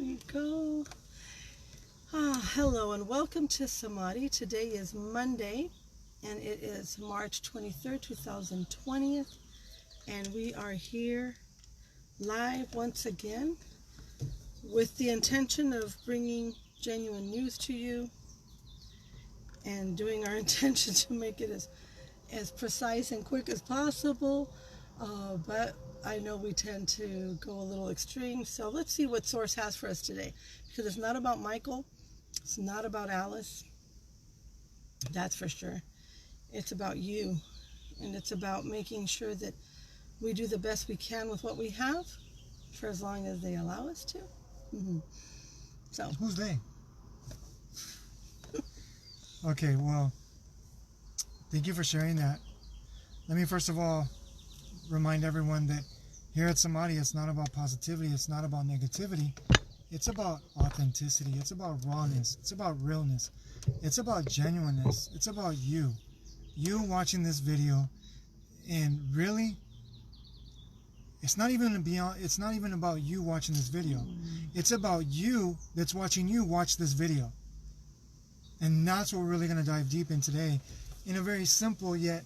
we go. Hello and welcome to Samadhi. Today is Monday and it is March 23rd, 2020, and we are here live once again with the intention of bringing genuine news to you and doing our intention to make it as precise and quick as possible, but I know we tend to go a little extreme, so let's see what Source has for us today, because it's not about Michael, it's not about Alice, that's for sure. It's about you, and it's about making sure that we do the best we can with what we have for as long as they allow us to. So who's they? Okay, well, thank you for sharing that. Let me first of all remind everyone that here at Samadhi, it's not about positivity, it's not about negativity, it's about authenticity, it's about rawness, it's about realness, it's about genuineness, it's about you watching this video. And really, it's not even about you watching this video, it's about you that's watching you watch this video. And that's what we're really going to dive deep in today, in a very simple yet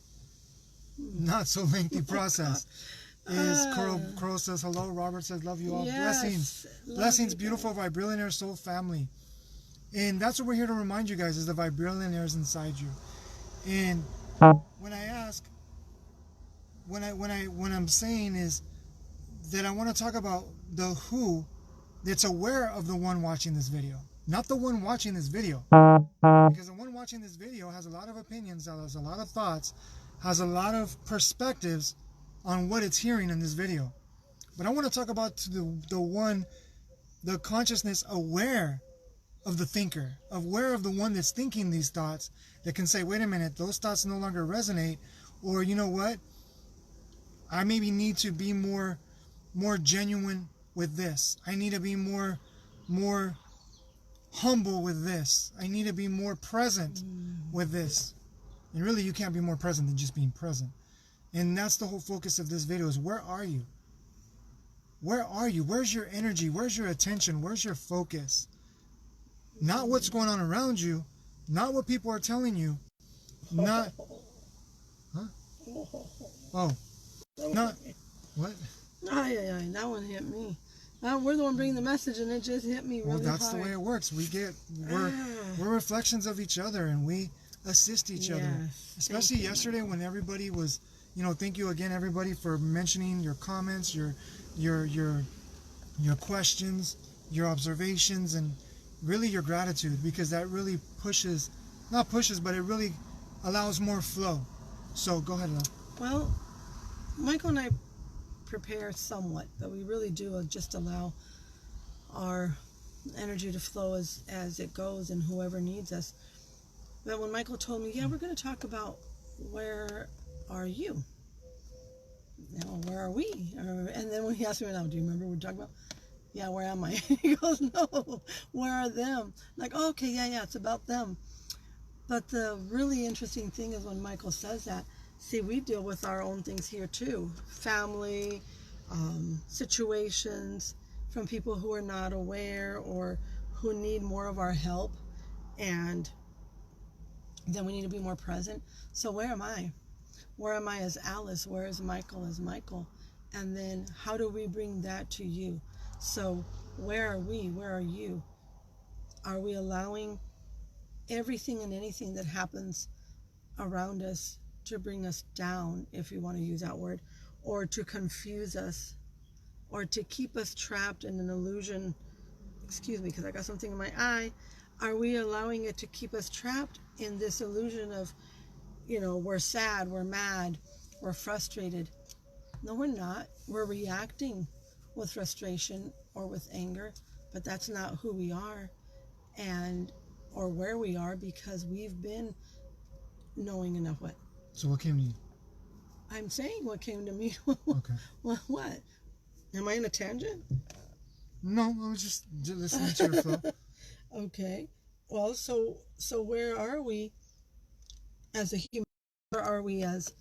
not so lengthy process. Coral says hello, Robert says love you all. Yes, blessings beautiful Vibrillionaire soul family. And that's what we're here to remind you guys, is the Vibrillionaires inside you. And when I'm saying is that I want to talk about the who that's aware of the one watching this video, not the one watching this video, because the one watching this video has a lot of opinions, has a lot of thoughts, has a lot of perspectives on what it's hearing in this video. But I want to talk about the consciousness aware of the thinker, aware of the one that's thinking these thoughts, that can say, wait a minute, those thoughts no longer resonate, or you know what, I maybe need to be more genuine with this. I need to be more humble with this. I need to be more present with this. And really, you can't be more present than just being present. And that's the whole focus of this video, is where are you? Where are you? Where's your energy? Where's your attention? Where's your focus? Not what's going on around you, not what people are telling you, not... Huh? Oh. Not... What? That one hit me. We're the one bringing the message, and it just hit me really hard. Well, that's the way it works. We're reflections of each other, and we assist each other. Especially yesterday when everybody was, thank you again, everybody, for mentioning your comments, your questions, your observations, and really your gratitude, because that really but it really allows more flow. So go ahead, love. Well, Michael and I prepare somewhat, but we really do just allow our energy to flow as it goes and whoever needs us. But when Michael told me, we're going to talk about where are you? Where are we? And then when he asked me, do you remember what we're talking about? Where am I? He goes, no, where are them? Like, oh, okay, it's about them. But the really interesting thing is when Michael says that, see, we deal with our own things here too. Family, situations from people who are not aware or who need more of our help. And then we need to be more present. So where am I? Where am I as Alice? Where is Michael as Michael? And then how do we bring that to you? So where are we? Where are you? Are we allowing everything and anything that happens around us to bring us down, if you want to use that word, or to confuse us, or to keep us trapped in an illusion? Excuse me, because I got something in my eye. Are we allowing it to keep us trapped in this illusion of, we're sad, we're mad, we're frustrated? No, we're not. We're reacting with frustration or with anger, but that's not who we are or where we are, because we've been knowing enough. What? So what came to you? I'm saying what came to me. Okay. What? Am I in a tangent? No, I was just listening to your flow. Okay. Well, so where are we as a human? Where are we as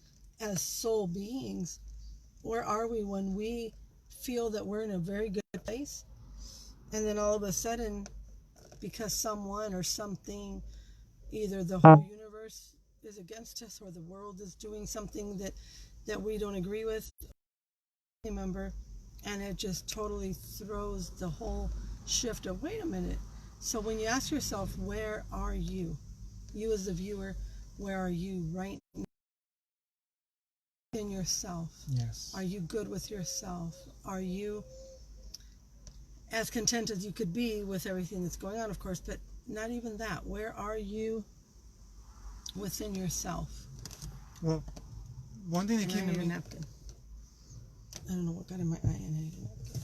soul beings? Where are we when we feel that we're in a very good place And then all of a sudden, because someone or something, either the whole universe is against us or the world is doing something that we don't agree with, remember, and it just totally throws the whole shift of, wait a minute. So when you ask yourself, where are you? You as the viewer, where are you right now in yourself? Yes. Are you good with yourself? Are you as content as you could be with everything that's going on, of course, but not even that. Where are you within yourself? Well, one thing that And came I to need me. a napkin. I don't know what got in my eye, and I need a napkin.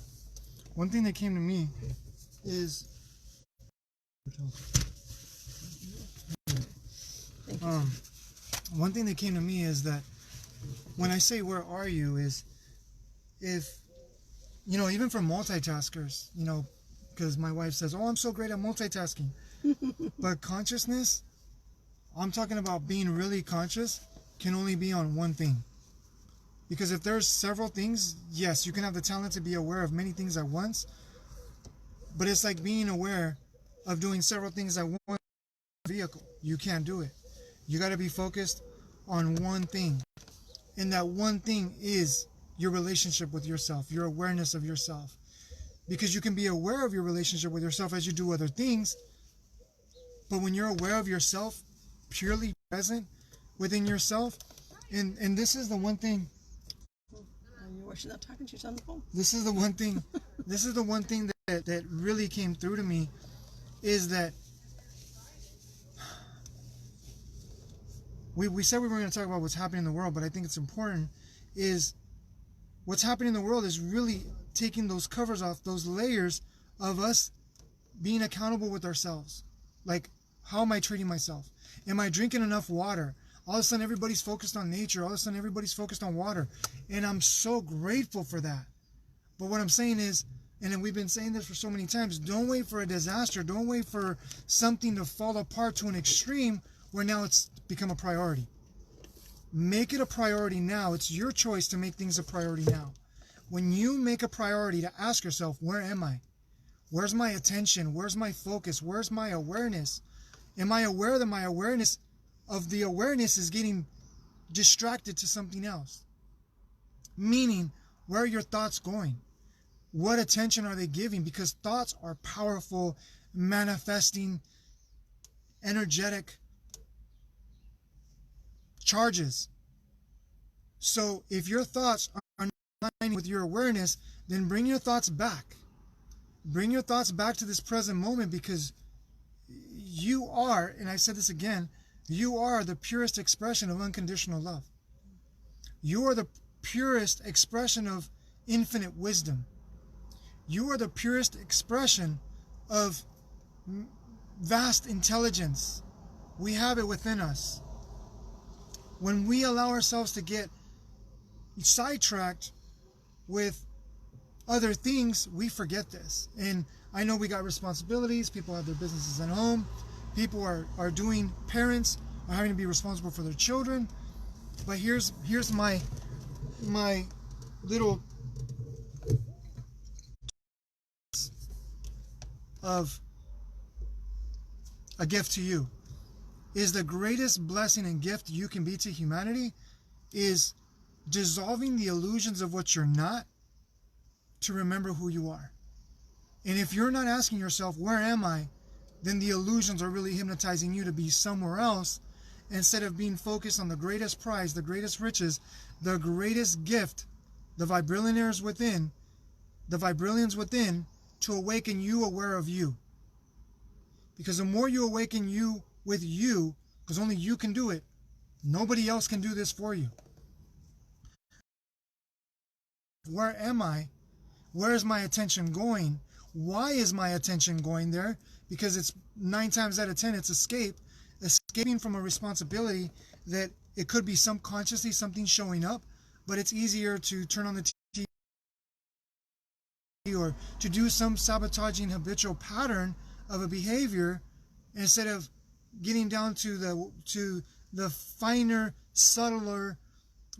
One thing that came to me is. Thank you. One thing that came to me is that when I say where are you is if, even for multitaskers, because my wife says, oh, I'm so great at multitasking. But consciousness, I'm talking about being really conscious, can only be on one thing. Because if there's several things, yes, you can have the talent to be aware of many things at once, but it's like being aware of doing several things at once in a vehicle. You can't do it. You got to be focused on one thing. And that one thing is your relationship with yourself, your awareness of yourself. Because you can be aware of your relationship with yourself as you do other things, but when you're aware of yourself, purely present within yourself, and this is the one thing. You're washing up talking to you on the phone. This is the one thing. This is the one thing that really came through to me, is that we said we were going to talk about what's happening in the world, but I think it's important, is what's happening in the world is really taking those covers off, those layers of us being accountable with ourselves. Like, how am I treating myself? Am I drinking enough water? All of a sudden everybody's focused on nature. All of a sudden everybody's focused on water. And I'm so grateful for that. But what I'm saying is, and then we've been saying this for so many times, don't wait for a disaster. Don't wait for something to fall apart to an extreme where now it's become a priority. Make it a priority now. It's your choice to make things a priority now. When you make a priority to ask yourself, where am I? Where's my attention? Where's my focus? Where's my awareness? Am I aware that my awareness of the awareness is getting distracted to something else? Meaning, where are your thoughts going? What attention are they giving? Because thoughts are powerful, manifesting, energetic charges. So if your thoughts are not aligning with your awareness, then bring your thoughts back. Bring your thoughts back to this present moment, because you are, and I said this again, you are the purest expression of unconditional love. You are the purest expression of infinite wisdom. You are the purest expression of vast intelligence. We have it within us. When we allow ourselves to get sidetracked with other things, we forget this. And I know we got responsibilities. People have their businesses at home. People are doing, parents are having to be responsible for their children. But here's my little of a gift to you. Is the greatest blessing and gift you can be to humanity is dissolving the illusions of what you're not to remember who you are. And if you're not asking yourself, where am I? Then the illusions are really hypnotizing you to be somewhere else, instead of being focused on the greatest prize, the greatest riches, the greatest gift, the Vibrillionaires within, the Vibrillions within, to awaken you aware of you. Because the more you awaken you with you, because only you can do it, nobody else can do this for you. Where am I? Where is my attention going? Why is my attention going there? Because it's 9 times out of 10, it's escaping from a responsibility that it could be subconsciously something showing up, but it's easier to turn on the TV or to do some sabotaging habitual pattern of a behavior instead of getting down to the finer, subtler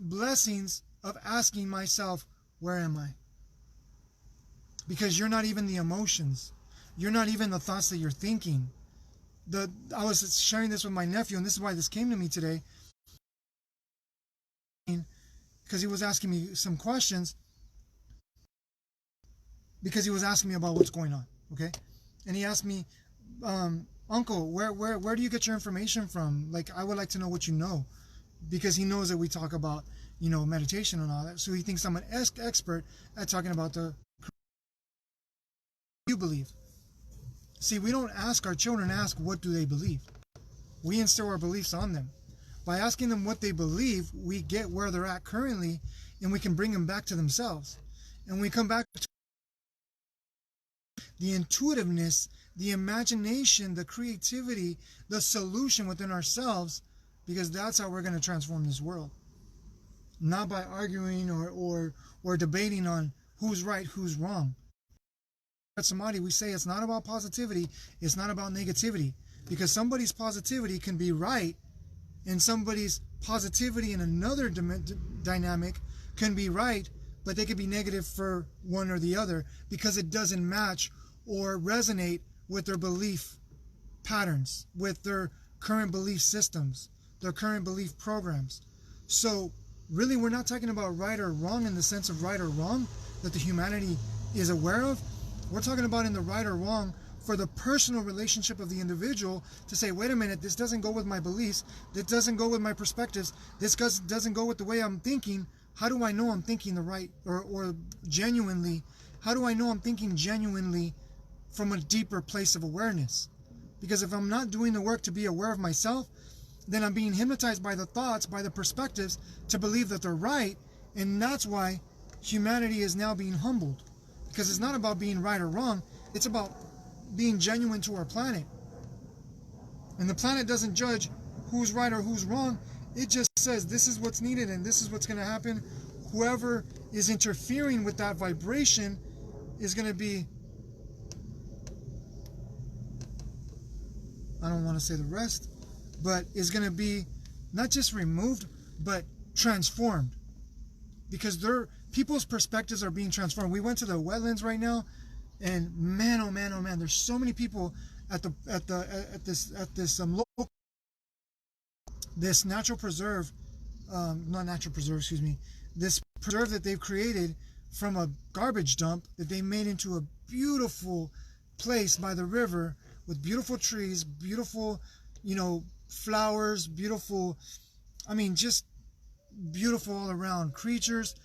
blessings of asking myself, where am I? Because you're not even the emotions. you're not even the thoughts that you're thinking. I was sharing this with my nephew, and this is why this came to me today, because he was asking me some questions, because he was asking me about what's going on, okay? And he asked me, Uncle, where do you get your information from? Like, I would like to know what you know, because he knows that we talk about, meditation and all that. So he thinks I'm an expert at talking about the you believe. See, we don't ask our children, what do they believe? We instill our beliefs on them. By asking them what they believe, we get where they're at currently, and we can bring them back to themselves. And we come back to the intuitiveness, the imagination, the creativity, the solution within ourselves, because that's how we're going to transform this world. Not by arguing or debating on who's right, who's wrong. At Samadhi, we say it's not about positivity, it's not about negativity, because somebody's positivity can be right, and somebody's positivity in another dynamic can be right, but they could be negative for one or the other, because it doesn't match or resonate with their belief patterns, with their current belief systems, their current belief programs. So really, we're not talking about right or wrong in the sense of right or wrong that the humanity is aware of. We're talking about in the right or wrong for the personal relationship of the individual to say, wait a minute, this doesn't go with my beliefs, this doesn't go with my perspectives, this doesn't go with the way I'm thinking. How do I know I'm thinking the right or genuinely? How do I know I'm thinking genuinely from a deeper place of awareness? Because if I'm not doing the work to be aware of myself, then I'm being hypnotized by the thoughts, by the perspectives, to believe that they're right. And that's why humanity is now being humbled. Because it's not about being right or wrong, it's about being genuine to our planet. And the planet doesn't judge who's right or who's wrong. It just says this is what's needed and this is what's going to happen. Whoever is interfering with that vibration is going to be, I don't want to say the rest, but is going to be not just removed, but transformed. Because people's perspectives are being transformed. We went to the wetlands right now, and man, oh man, oh man, there's so many people at this natural preserve, not natural preserve, excuse me, this preserve that they've created from a garbage dump that they made into a beautiful place by the river with beautiful trees, beautiful, flowers, beautiful, just beautiful all around creatures.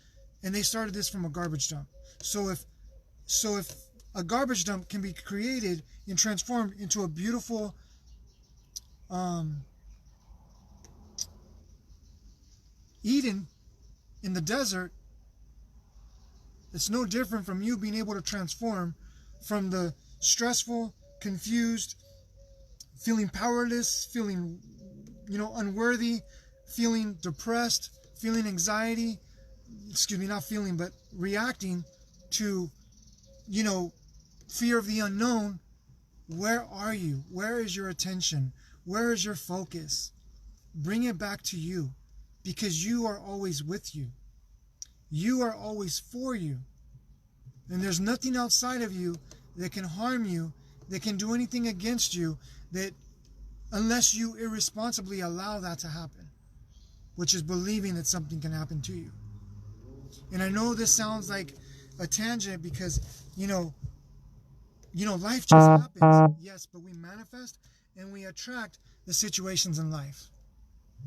And they started this from a garbage dump. So if a garbage dump can be created and transformed into a beautiful Eden in the desert, it's no different from you being able to transform from the stressful, confused, feeling powerless, feeling unworthy, feeling depressed, feeling anxiety, not feeling, but reacting to, fear of the unknown. Where are you? Where is your attention? Where is your focus? Bring it back to you, because you are always with you. You are always for you. And there's nothing outside of you that can harm you, that can do anything against you, that unless you irresponsibly allow that to happen, which is believing that something can happen to you. And I know this sounds like a tangent because, life just happens. Yes, but we manifest and we attract the situations in life.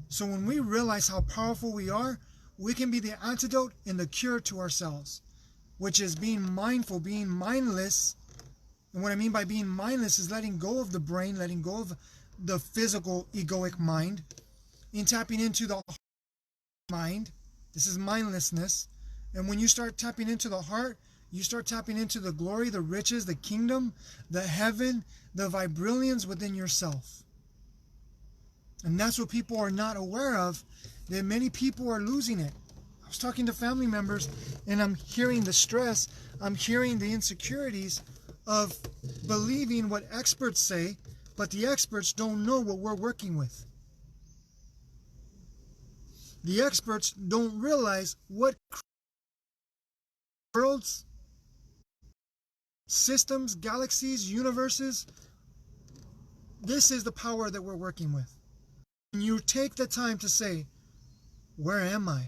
So when we realize how powerful we are, we can be the antidote and the cure to ourselves, which is being mindful, being mindless. And what I mean by being mindless is letting go of the brain, letting go of the physical egoic mind, and tapping into the mind. This is mindlessness. And when you start tapping into the heart, you start tapping into the glory, the riches, the kingdom, the heaven, the vibrillions within yourself. And that's what people are not aware of, that many people are losing it. I was talking to family members, and I'm hearing the stress, I'm hearing the insecurities of believing what experts say, but the experts don't know what we're working with. The experts don't realize what worlds systems, galaxies, universes. This is the power that we're working with. And you take the time to say, where am I?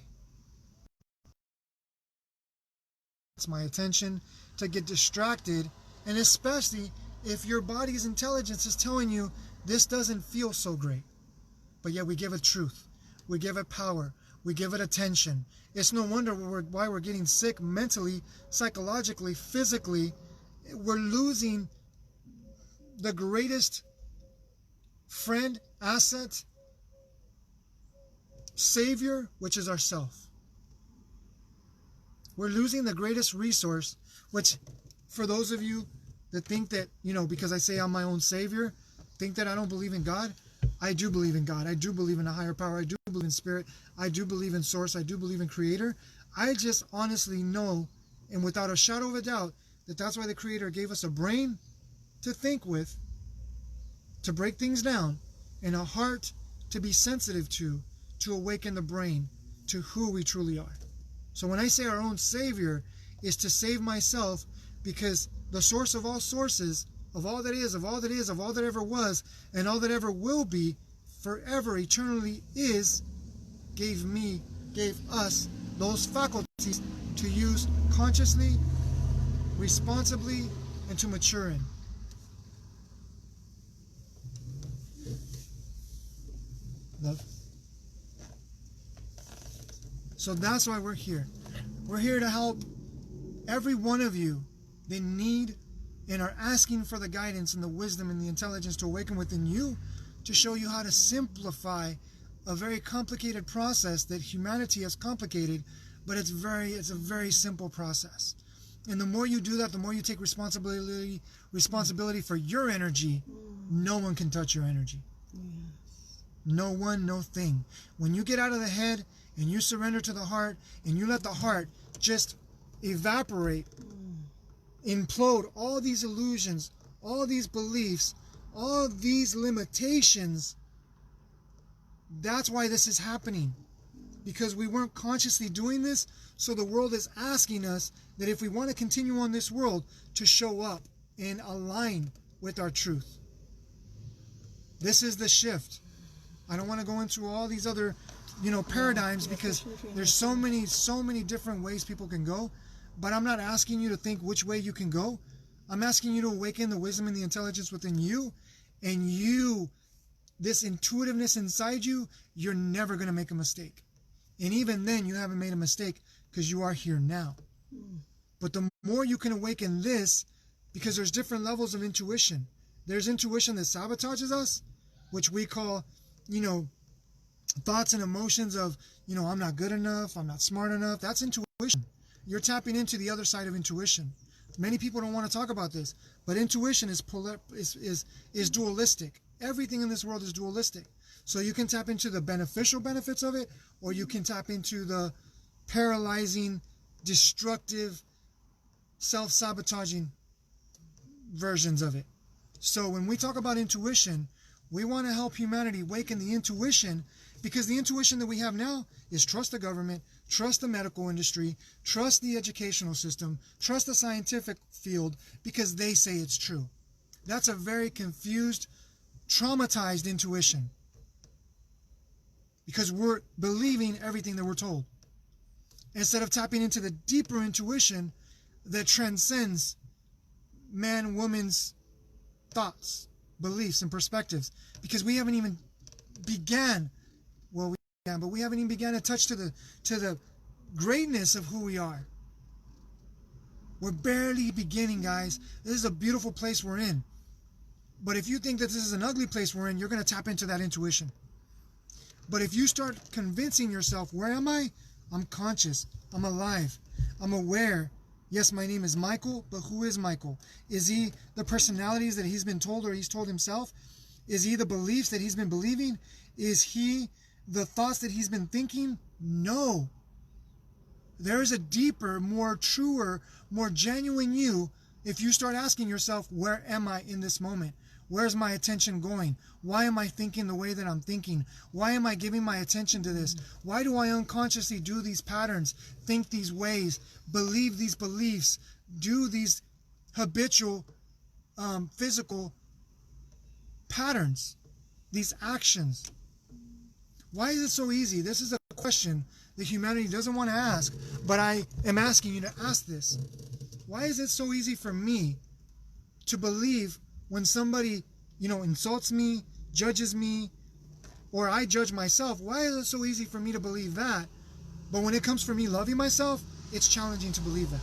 It's my attention to get distracted, and especially if your body's intelligence is telling you this doesn't feel so great. But yet we give it truth. We give it power. We give it attention. It's no wonder why we're getting sick mentally, psychologically, physically. We're losing the greatest friend, asset, savior, which is ourself. We're losing the greatest resource, which for those of you that think that, because I say I'm my own savior, think that I don't believe in God. I do believe in God. I do believe in a higher power. I do believe in spirit. I do believe in source. I do believe in creator. I just honestly know, and without a shadow of a doubt, that that's why the creator gave us a brain to think with, to break things down, and a heart to be sensitive to awaken the brain to who we truly are. So when I say our own savior, is to save myself, because the source of all sources, of all that is, of all that is, of all that ever was, and all that ever will be, forever, eternally is, gave us those faculties to use consciously, responsibly, and to mature in. Love. So that's why we're here. We're here to help every one of you that need and are asking for the guidance and the wisdom and the intelligence to awaken within you, to show you how to simplify a very complicated process that humanity has complicated, but it's a very simple process. And the more you do that, the more you take responsibility for your energy. No one can touch your energy. No one, no thing. When you get out of the head and you surrender to the heart, and you let the heart just evaporate, implode all these illusions, all these beliefs, all these limitations, that's why this is happening. Because we weren't consciously doing this, so the world is asking us that if we want to continue on this world, to show up and align with our truth. This is the shift. I don't want to go into all these other, paradigms, because there's so many different ways people can go. But I'm not asking you to think which way you can go. I'm asking you to awaken the wisdom and the intelligence within you, and this intuitiveness inside you, you're never going to make a mistake. And even then, you haven't made a mistake, because you are here now. But the more you can awaken this, because there's different levels of intuition. There's intuition that sabotages us, which we call, thoughts and emotions of, I'm not good enough, I'm not smart enough. That's intuition. You're tapping into the other side of intuition. Many people don't want to talk about this, but intuition is dualistic. Everything in this world is dualistic. So you can tap into the beneficial benefits of it, or you can tap into the paralyzing, destructive, self-sabotaging versions of it. So when we talk about intuition, we want to help humanity awaken the intuition, because the intuition that we have now is trust the government, trust the medical industry, trust the educational system, trust the scientific field, because they say it's true. That's a very confused, traumatized intuition, because we're believing everything that we're told, instead of tapping into the deeper intuition that transcends man, woman's thoughts, beliefs, and perspectives. Because we haven't even began to touch to the greatness of who we are. We're barely beginning, guys. This is a beautiful place we're in. But if you think that this is an ugly place we're in, you're going to tap into that intuition. But if you start convincing yourself, where am I? I'm conscious. I'm alive. I'm aware. Yes, my name is Michael, but who is Michael? Is he the personalities that he's been told, or he's told himself? Is he the beliefs that he's been believing? Is he the thoughts that he's been thinking? No. There's a deeper, more truer, more genuine you if you start asking yourself, where am I in this moment? Where's my attention going? Why am I thinking the way that I'm thinking? Why am I giving my attention to this? Why do I unconsciously do these patterns, think these ways, believe these beliefs, do these habitual physical patterns, these actions. Why is it so easy? This is a question that humanity doesn't want to ask, but I am asking you to ask this. Why is it so easy for me to believe when somebody, insults me, judges me, or I judge myself? Why is it so easy for me to believe that? But when it comes for me loving myself, it's challenging to believe that.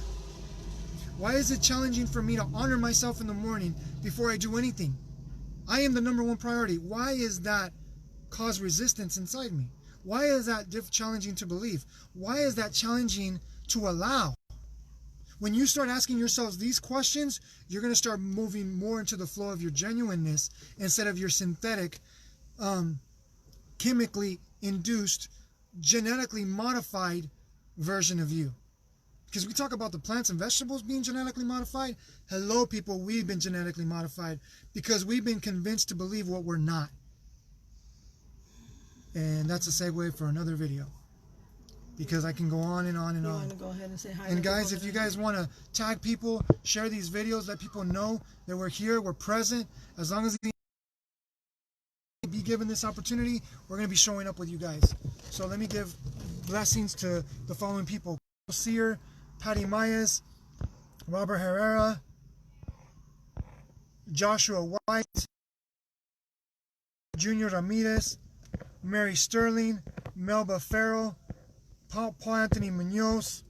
Why is it challenging for me to honor myself in the morning before I do anything? I am the number one priority. Why is that cause resistance inside me? Why is that challenging to believe? Why is that challenging to allow? When you start asking yourselves these questions, you're going to start moving more into the flow of your genuineness instead of your synthetic, chemically induced, genetically modified version of you. Because we talk about the plants and vegetables being genetically modified. Hello, people, we've been genetically modified because we've been convinced to believe what we're not. And that's a segue for another video. Because I can go on and on and on. You want to go ahead and say hi? And guys, if you guys want to tag people, share these videos, let people know that we're here, we're present. As long as we be given this opportunity, we're going to be showing up with you guys. So let me give blessings to the following people. Seer, Patty Myers, Robert Herrera, Joshua White, Junior Ramirez, Mary Sterling, Melba Farrell, Paul Anthony Munoz.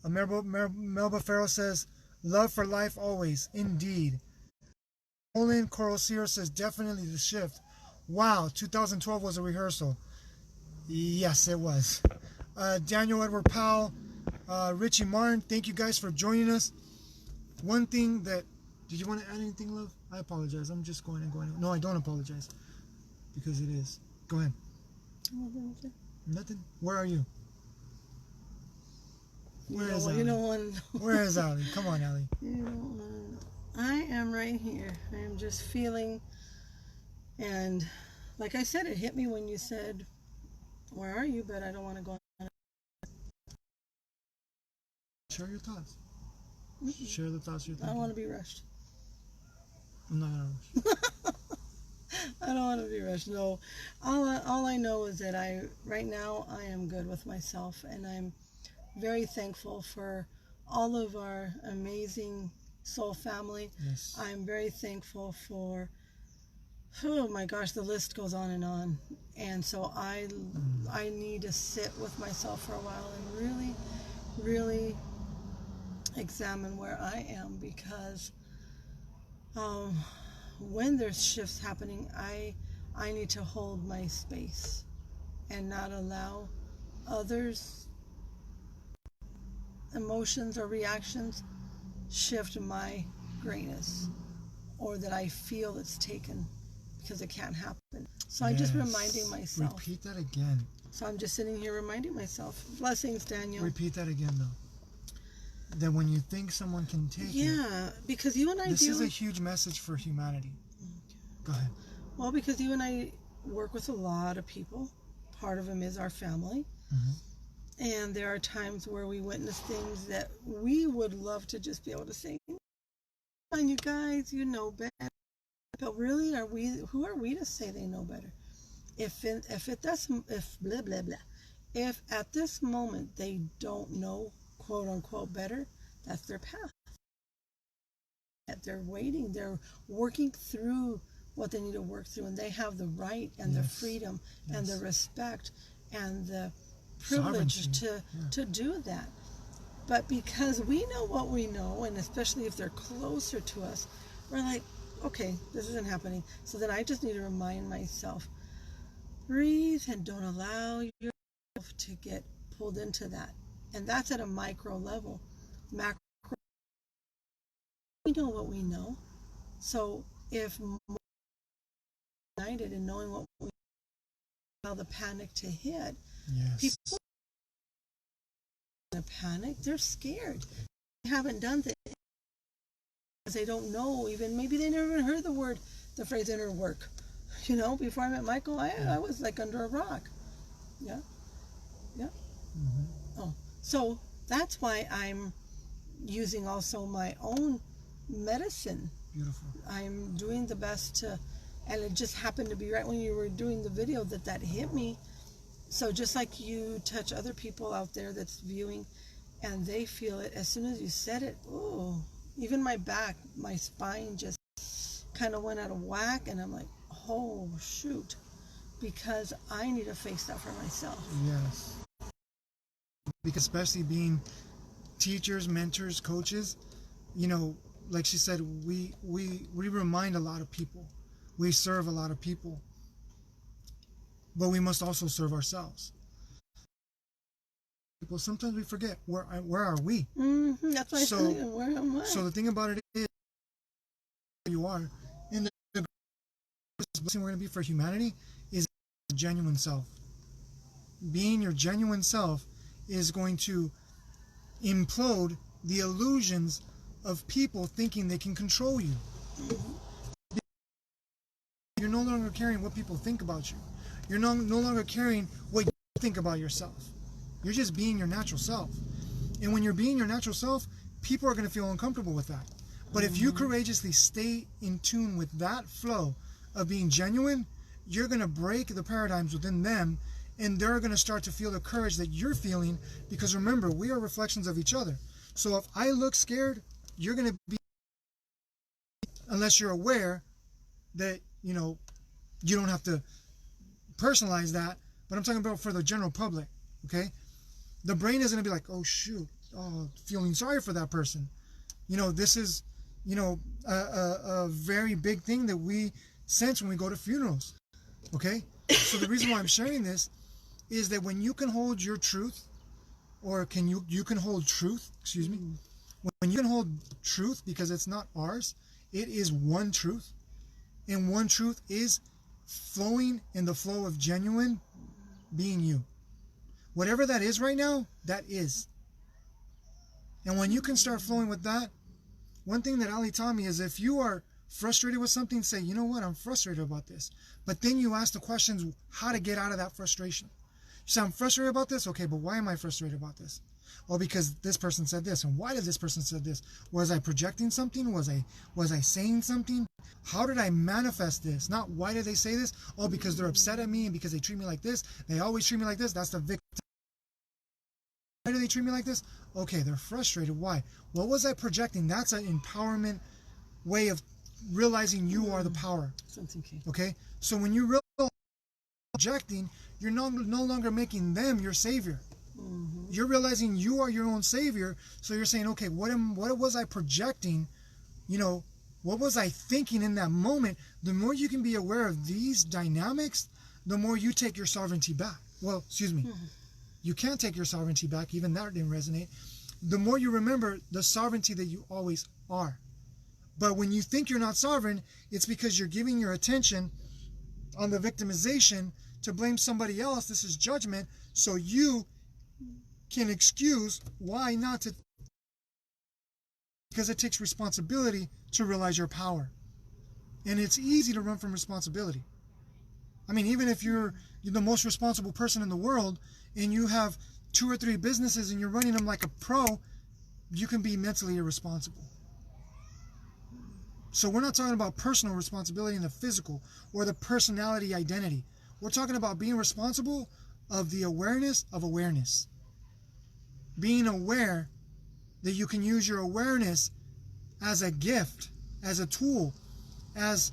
Melba Farrell says, love for life always, indeed. Olin Corosier says, definitely the shift. Wow, 2012 was a rehearsal. Yes, it was. Daniel Edward Powell, Richie Martin, thank you guys for joining us. One thing that, did you want to add anything, love? I apologize. I'm just going. No, I don't apologize because it is. Go ahead. Nothing? Where are you? Where is Allie? Where is Allie? Come on, Allie. I am right here. I am just feeling, and like I said, it hit me when you said, where are you? But I don't want to go on. Share your thoughts. Share the thoughts you're thinking. I don't want to be rushed. I'm not going to rush. I don't want to be rushed. No. All I know is that right now I am good with myself, and I'm very thankful for all of our amazing soul family. Yes. I'm very thankful for, oh my gosh, the list goes on and on. And so I need to sit with myself for a while and really, really examine where I am, because when there's shifts happening, I need to hold my space and not allow others' emotions or reactions shift my greatness, or that I feel it's taken, because it can't happen. So I'm just reminding myself. Repeat that again. So I'm just sitting here reminding myself. Blessings, Daniel. Repeat that again, though. That when you think someone can take it. Yeah, because you and I This is a huge message for humanity. Okay. Go ahead. Well, because you and I work with a lot of people. Part of them is our family. Mm-hmm. And there are times where we witness things that we would love to just be able to say, come on, you guys, you know better. But really, who are we to say they know better? If blah, blah, blah. If at this moment they don't know, quote unquote, better, that's their path. They're waiting, they're working through what they need to work through, and they have the right and the freedom and the respect and the privilege to do that. But because we know what we know, and especially if they're closer to us, we're like, okay, this isn't happening. So then I just need to remind myself, breathe and don't allow yourself to get pulled into that. And that's at a micro level. Macro, we know what we know. So if united in knowing what we allow the panic to hit, people in a panic, they're scared. They haven't done things because they don't know, even maybe they never even heard the phrase inner work. You know, before I met Michael, I was like under a rock. Yeah. Mm-hmm. Oh, so that's why I'm using also my own medicine. Beautiful. I'm doing the best to, and it just happened to be right when you were doing the video that hit me. So just like you touch other people out there that's viewing and they feel it, as soon as you said it, oh, even my back, my spine just kind of went out of whack, and I'm like, oh shoot, because I need to face that for myself. Yes. Because especially being teachers, mentors, coaches, you know, like she said, we remind a lot of people. We serve a lot of people. But we must also serve ourselves. People, sometimes we forget, where are we? That's why I said, where am I? So the thing about it is, you are, and the blessing we're going to be for humanity is genuine self. Being your genuine self is going to implode the illusions of people thinking they can control you. You're no longer caring what people think about you. You're no longer caring what you think about yourself. You're just being your natural self. And when you're being your natural self, people are going to feel uncomfortable with that. But if you courageously stay in tune with that flow of being genuine, you're going to break the paradigms within them, and they're going to start to feel the courage that you're feeling, because remember, we are reflections of each other. So if I look scared, you're going to be, unless you're aware that, you know, you don't have to personalize that, but I'm talking about for the general public, okay? The brain is going to be like, oh shoot, oh, feeling sorry for that person. You know, this is, you know, a very big thing that we sense when we go to funerals, okay? So the reason why I'm sharing this is that when you can hold your truth, or you can hold truth, excuse me, when you can hold truth, because it's not ours, it is one truth, and one truth is flowing in the flow of genuine being you. Whatever that is right now, that is. And when you can start flowing with that, one thing that Ali taught me is, if you are frustrated with something, say, you know what, I'm frustrated about this. But then you ask the questions how to get out of that frustration. You say, I'm frustrated about this. Okay, but why am I frustrated about this? Oh, because this person said this. And why did this person say this? Was I projecting something? Was I saying something? How did I manifest this? Not why did they say this? Oh, because they're upset at me and because they treat me like this. They always treat me like this. That's the victim. Why do they treat me like this? Okay, they're frustrated. Why? What was I projecting? That's an empowerment way of realizing you are the power. Okay? So when you realize projecting, you're no longer making them your savior. You're realizing you are your own savior. So you're saying, okay, what was I projecting? You know, what was I thinking in that moment? The more you can be aware of these dynamics, the more you take your sovereignty back. Well, excuse me. You can't take your sovereignty back. Even that didn't resonate. The more you remember the sovereignty that you always are. But when you think you're not sovereign, it's because you're giving your attention on the victimization to blame somebody else. This is judgment. So you can excuse why not to, because it takes responsibility to realize your power. And it's easy to run from responsibility. I mean, even if you're the most responsible person in the world and you have 2 or 3 businesses and you're running them like a pro, you can be mentally irresponsible. So we're not talking about personal responsibility in the physical or the personality identity. We're talking about being responsible of the awareness of awareness. Being aware that you can use your awareness as a gift, as a tool, as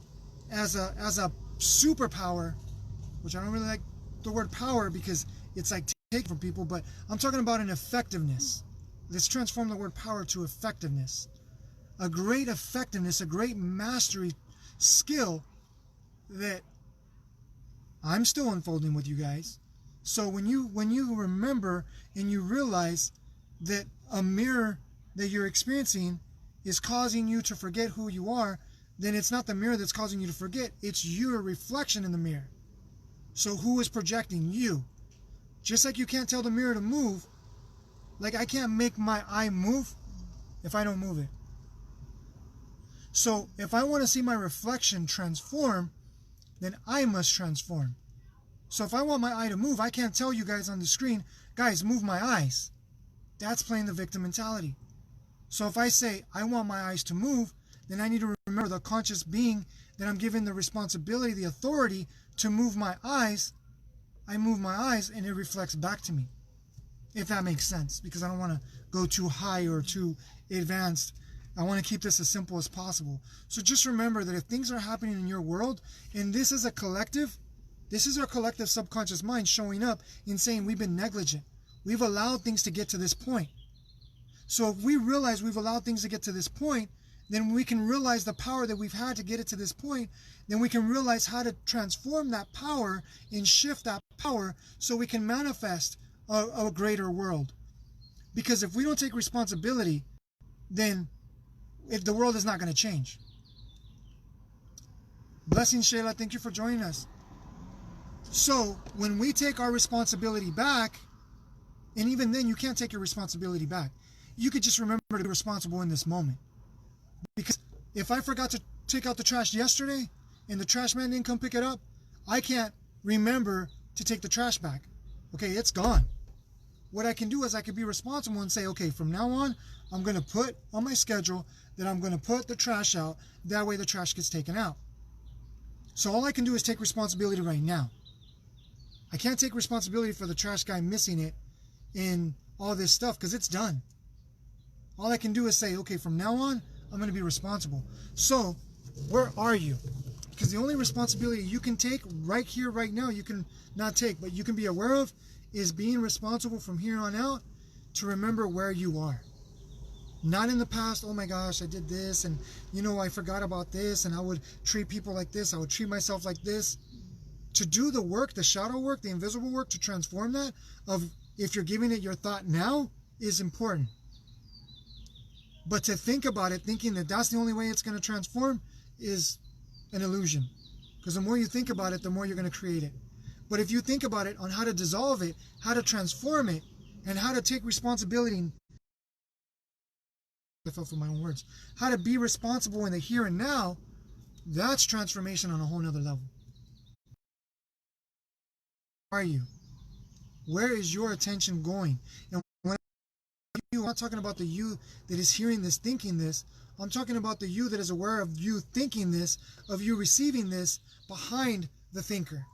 a superpower, which I don't really like the word power because it's like take from people, but I'm talking about an effectiveness. Let's transform the word power to effectiveness. A great effectiveness, a great mastery skill that I'm still unfolding with you guys. So when you remember and you realize that a mirror that you're experiencing is causing you to forget who you are, then it's not the mirror that's causing you to forget, it's your reflection in the mirror. So who is projecting? You. Just like you can't tell the mirror to move, like I can't make my eye move if I don't move it. So if I want to see my reflection transform, then I must transform. So if I want my eye to move, I can't tell you guys on the screen, guys, move my eyes. That's playing the victim mentality. So if I say, I want my eyes to move, then I need to remember the conscious being that I'm given the responsibility, the authority to move my eyes. I move my eyes and it reflects back to me. If that makes sense, because I don't want to go too high or too advanced. I want to keep this as simple as possible. So just remember that if things are happening in your world, and this is a collective, this is our collective subconscious mind showing up and saying we've been negligent. We've allowed things to get to this point. So if we realize we've allowed things to get to this point, then we can realize the power that we've had to get it to this point. Then we can realize how to transform that power and shift that power so we can manifest a greater world. Because if we don't take responsibility, then if the world is not going to change. Blessings, Shayla. Thank you for joining us. So when we take our responsibility back, and even then you can't take your responsibility back. You could just remember to be responsible in this moment. Because if I forgot to take out the trash yesterday and the trash man didn't come pick it up, I can't remember to take the trash back. Okay, it's gone. What I can do is I can be responsible and say, okay, from now on, I'm going to put on my schedule that I'm going to put the trash out. That way the trash gets taken out. So all I can do is take responsibility right now. I can't take responsibility for the trash guy missing it in all this stuff because it's done. All I can do is say, okay, from now on, I'm going to be responsible. So where are you? Because the only responsibility you can take right here, right now, you can not take, but you can be aware of is being responsible from here on out to remember where you are. Not in the past, oh my gosh, I did this, and I forgot about this, and I would treat people like this, I would treat myself like this. To do the work, the shadow work, the invisible work, to transform that, of if you're giving it your thought now, is important. But to think about it, thinking that that's the only way it's going to transform, is an illusion. Because the more you think about it, the more you're going to create it. But if you think about it on how to dissolve it, how to transform it, and how to take responsibility, I fell for my own words, how to be responsible in the here and now, that's transformation on a whole nother level. Where are you? Where is your attention going? And when I'm not talking about the you that is hearing this, thinking this. I'm talking about the you that is aware of you thinking this, of you receiving this behind the thinker.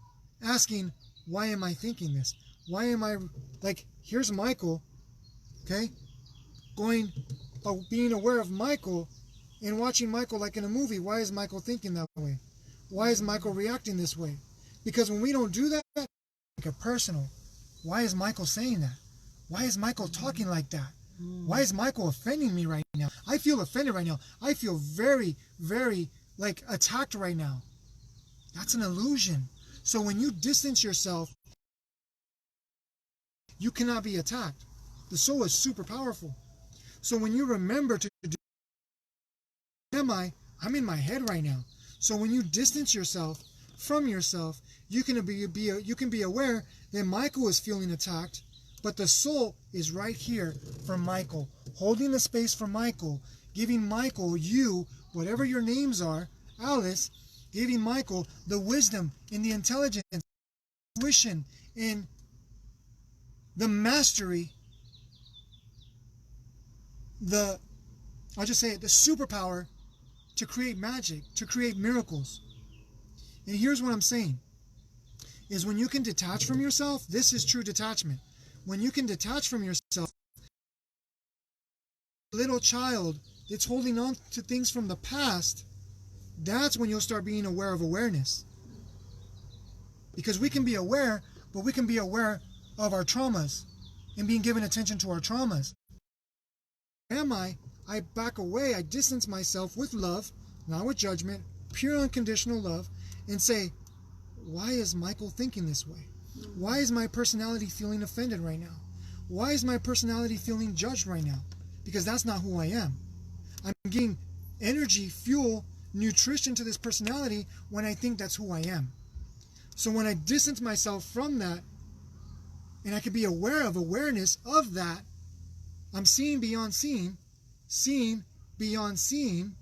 Asking, why am I thinking this? Why am I, here's Michael, okay? Being aware of Michael and watching Michael like in a movie. Why is Michael thinking that way? Why is Michael reacting this way? Because when we don't do that, make it personal. Why is Michael saying that? Why is Michael talking like that? Why is Michael offending me right now? I feel offended right now. I feel very, very attacked right now. That's an illusion. So when you distance yourself, you cannot be attacked. The soul is super powerful. So when you remember to do, I'm in my head right now. So when you distance yourself from yourself, you can be aware that Michael is feeling attacked, but the soul is right here for Michael, holding the space for Michael, giving Michael, you, whatever your names are, Alice, giving Michael the wisdom and the intelligence, intuition, and the mastery, I'll just say it, the superpower to create magic, to create miracles. And here's what I'm saying, is when you can detach from yourself, this is true detachment. When you can detach from yourself, little child that's holding on to things from the past, that's when you'll start being aware of awareness. Because we can be aware, but we can be aware of our traumas and being given attention to our traumas. Am I back away, I distance myself with love, not with judgment, pure unconditional love, and say, why is Michael thinking this way? Why is my personality feeling offended right now? Why is my personality feeling judged right now? Because that's not who I am. I'm giving energy, fuel, nutrition to this personality when I think that's who I am. So when I distance myself from that, and I can be aware of awareness of that, I'm seeing beyond seeing, seeing beyond seeing,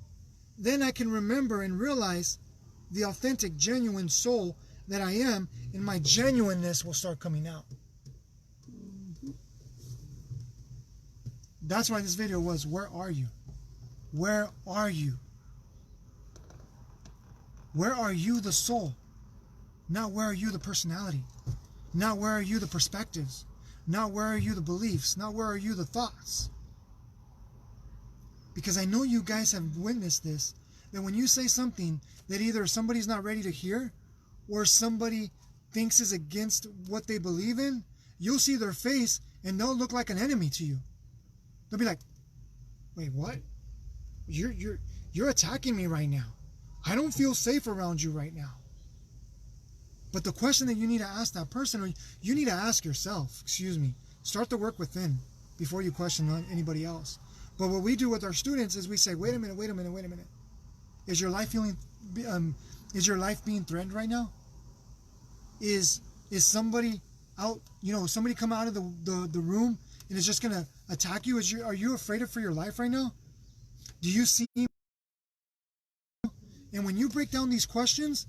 then I can remember and realize the authentic, genuine soul that I am, and my genuineness will start coming out. That's why this video was, where are you? Where are you? Where are you the soul? Not where are you the personality? Not where are you the perspectives? Not where are you the beliefs? Not where are you the thoughts? Because I know you guys have witnessed this, that when you say something that either somebody's not ready to hear or somebody thinks is against what they believe in, you'll see their face and they'll look like an enemy to you. They'll be like, wait, what? You're attacking me right now. I don't feel safe around you right now. But the question that you need to ask that person, or you need to ask yourself, start the work within before you question anybody else. But what we do with our students is we say, wait a minute. Is your life being threatened right now? Is somebody out, somebody come out of the room and is just going to attack you? Are you afraid for your life right now? Do you see? And when you break down these questions,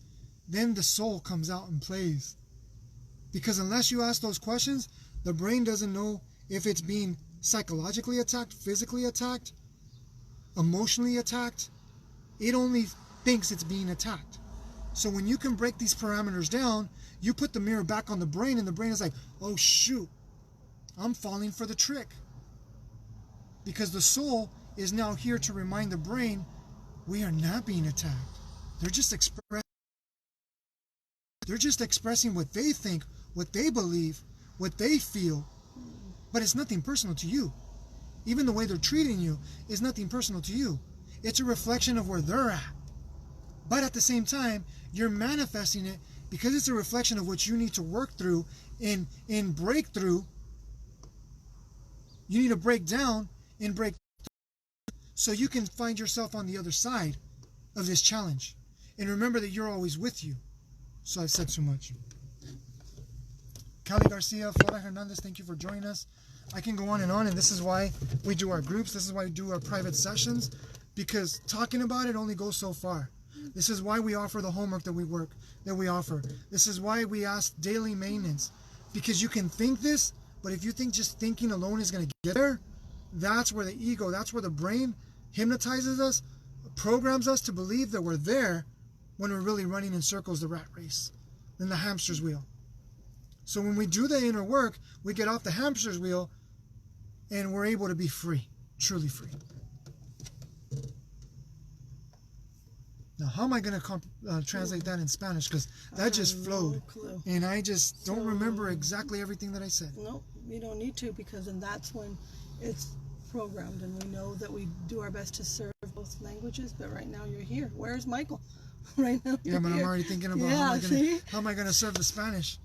then the soul comes out and plays. Because unless you ask those questions, the brain doesn't know if it's being psychologically attacked, physically attacked, emotionally attacked. It only thinks it's being attacked. So when you can break these parameters down, you put the mirror back on the brain, and the brain is like, oh shoot, I'm falling for the trick. Because the soul is now here to remind the brain, we are not being attacked. They're just expressing what they think, what they believe, what they feel. But it's nothing personal to you. Even the way they're treating you is nothing personal to you. It's a reflection of where they're at. But at the same time, you're manifesting it because it's a reflection of what you need to work through in breakthrough. You need to break down and break so you can find yourself on the other side of this challenge. And remember that you're always with you. So I've said so much. Cali Garcia, Flora Hernandez, thank you for joining us. I can go on, and this is why we do our groups. This is why we do our private sessions, because talking about it only goes so far. This is why we offer the homework that we offer. This is why we ask daily maintenance, because you can think this, but if you think just thinking alone is going to get there, that's where the ego, that's where the brain hypnotizes us, programs us to believe that we're there when we're really running in circles, the rat race, in the hamster's wheel. So when we do the inner work, we get off the hamster's wheel and we're able to be free, truly free. Now, how am I going to translate that in Spanish? Because that just flowed. No, and I just don't remember exactly everything that I said. Nope, you don't need to, because then that's when it's programmed, and we know that we do our best to serve both languages. But right now you're here. Where's Michael? Right now you're but here. I'm already thinking about how am I going to serve the Spanish?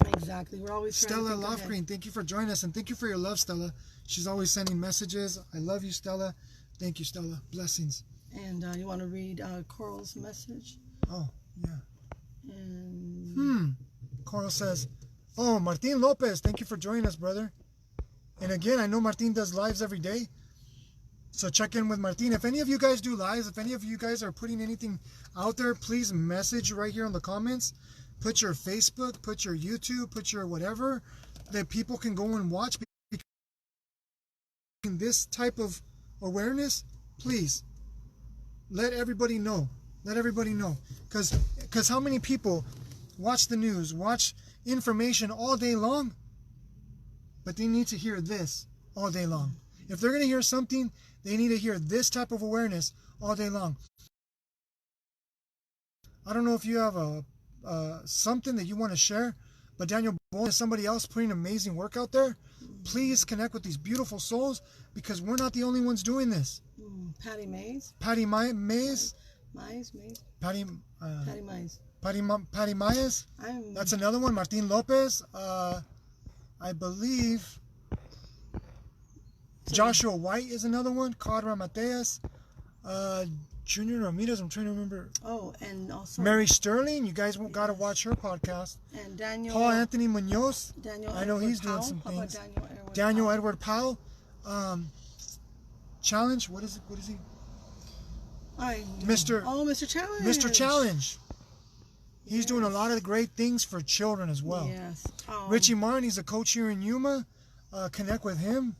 Exactly. We're always Stella Lovegreen, thank you for joining us, and thank you for your love, Stella. She's always sending messages. I love you, Stella. Thank you, Stella. Blessings. And you want to read Coral's message? Oh, yeah. And Coral says, oh, Martin Lopez, thank you for joining us, brother. And again, I know Martin does lives every day, so check in with Martin. If any of you guys do lives, if any of you guys are putting anything out there, please message right here in the comments. Put your Facebook, put your YouTube, put your whatever, that people can go and watch. This type of awareness, please let everybody know. Let everybody know. Because how many people watch the news, watch information all day long, but they need to hear this all day long. If they're going to hear something, they need to hear this type of awareness all day long. I don't know if you have something that you want to share, but Daniel Bowen and somebody else putting amazing work out there. Please connect with these beautiful souls, because we're not the only ones doing this. Patty Mays. Patty Mays. Patty Mays. Patty Mays. That's another one. Martin Lopez. I believe Joshua White is another one. Carla Mateas. Junior Ramirez, I'm trying to remember. Oh, and also Mary Sterling. You guys got to watch her podcast. And Daniel. Paul Anthony Munoz. I know he's doing some things. Daniel Edward Powell. Challenge. What is he? Mr. Challenge. Mr. Challenge. He's doing a lot of great things for children as well. Yes. Richie Martin, he's a coach here in Yuma. Connect with him.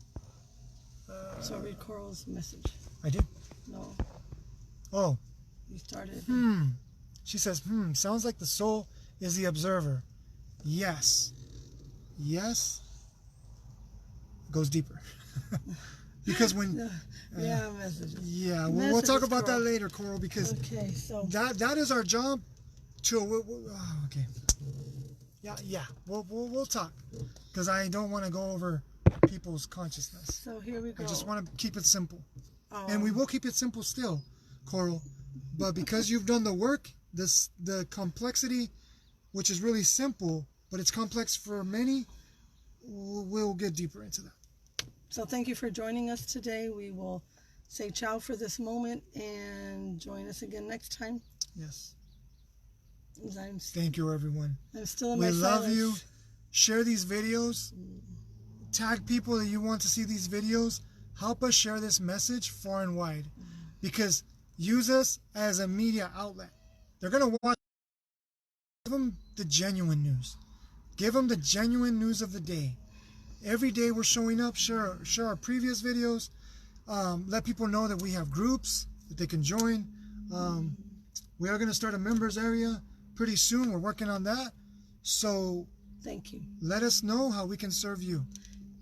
So read Coral's message. I did. No. Oh. You started. She says, sounds like the soul is the observer. Yes. Yes. Goes deeper. Because when... messages. Yeah, we'll talk about that later, Coral, because okay, so that is our job to... okay. Yeah, we'll talk. Because I don't want to go over people's consciousness. So here we go. I just want to keep it simple. And we will keep it simple still, Coral. But because you've done the work, the complexity, which is really simple, but it's complex for many, we'll get deeper into that. So thank you for joining us today. We will say ciao for this moment and join us again next time. Yes. Thank you, everyone. I'm still in we my love silence. you. Share these videos. Tag people that you want to see these videos. Help us share this message far and wide. Because use us as a media outlet. They're going to watch. Give them the genuine news. Give them the genuine news of the day. Every day we're showing up. Share our previous videos. Let people know that we have groups that they can join. We are going to start a members area pretty soon. We're working on that. So thank you. Let us know how we can serve you.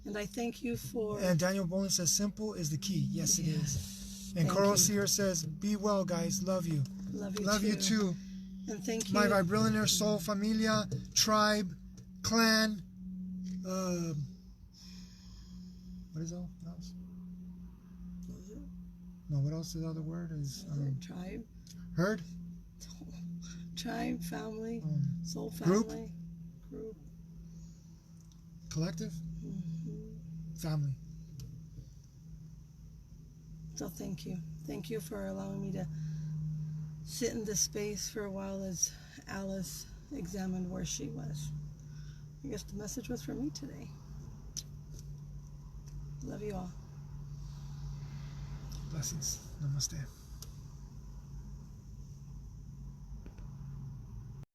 And I thank you for... And Daniel Bolin says, simple is the key. Yes, it is. And Coral Seer says, be well, guys. Love you. Love you too. And thank you. My Vibrillionaire soul, familia, tribe, clan. What is all else? No, what else is the other word? Tribe. Herd? Tribe, family, soul family. Group. Collective? Family. So thank you. Thank you for allowing me to sit in this space for a while as Alice examined where she was. I guess the message was for me today. Love you all. Blessings. Namaste.